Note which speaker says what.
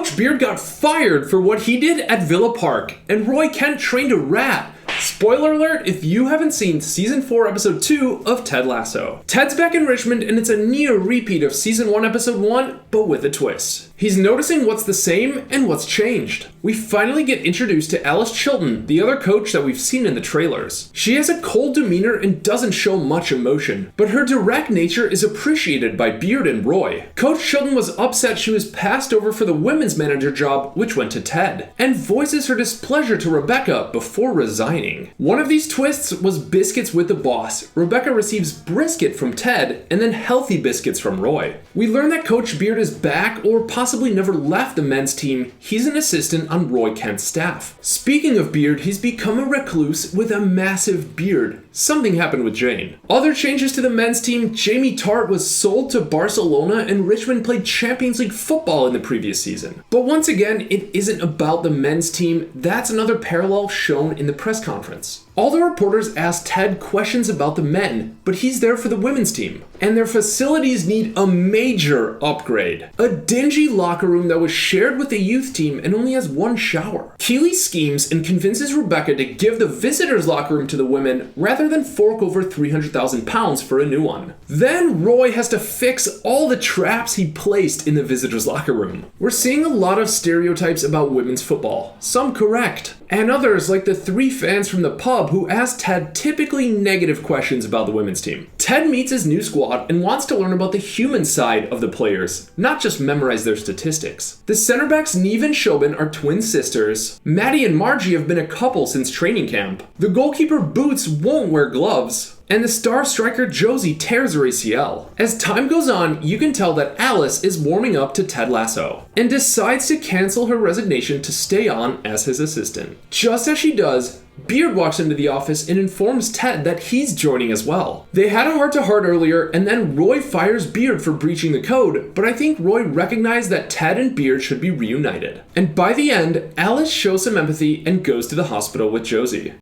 Speaker 1: Coach Beard got fired for what he did at Villa Park, and Roy Kent trained a rat. Spoiler alert if you haven't seen Season 4, Episode 2 of Ted Lasso. Ted's back in Richmond, and it's a near repeat of Season 1, Episode 1, but with a twist. He's noticing what's the same and what's changed. We finally get introduced to Coach Chilton, the other coach that we've seen in the trailers. She has a cold demeanor and doesn't show much emotion, but her direct nature is appreciated by Beard and Roy. Coach Chilton was upset she was passed over for the women's manager job, which went to Ted, and voices her displeasure to Rebecca before resigning. One of these twists was biscuits with the boss. Rebecca receives brisket from Ted, and then healthy biscuits from Roy. We learn that Coach Beard is back, or possibly never left the men's team. He's an assistant on Roy Kent's staff. Speaking of Beard, he's become a recluse with a massive beard. Something happened with Jane. Other changes to the men's team: Jamie Tartt was sold to Barcelona, and Richmond played Champions League football in the previous season. But once again, it isn't about the men's team. That's another parallel shown in the press conference. All the reporters asked Ted questions about the men, but he's there for the women's team. And their facilities need a major upgrade. A dingy locker room that was shared with the youth team and only has one shower. Keeley schemes and convinces Rebecca to give the visitors' locker room to the women rather than fork over £300,000 for a new one. Then Roy has to fix all the traps he placed in the visitors' locker room. We're seeing a lot of stereotypes about women's football, some correct, and others like the 3 fans from the pub who asked Ted typically negative questions about the women's team. Ted meets his new squad and wants to learn about the human side of the players, not just memorize their statistics. The center backs Neve and Shobin are twin sisters. Maddie and Margie have been a couple since training camp. The goalkeeper Boots won't wear gloves. And the star striker Josie tears her ACL. As time goes on, you can tell that Alice is warming up to Ted Lasso and decides to cancel her resignation to stay on as his assistant. Just as she does, Beard walks into the office and informs Ted that he's joining as well. They had a heart-to-heart earlier, and then Roy fires Beard for breaching the code, but I think Roy recognized that Ted and Beard should be reunited. And by the end, Alice shows some empathy and goes to the hospital with Josie.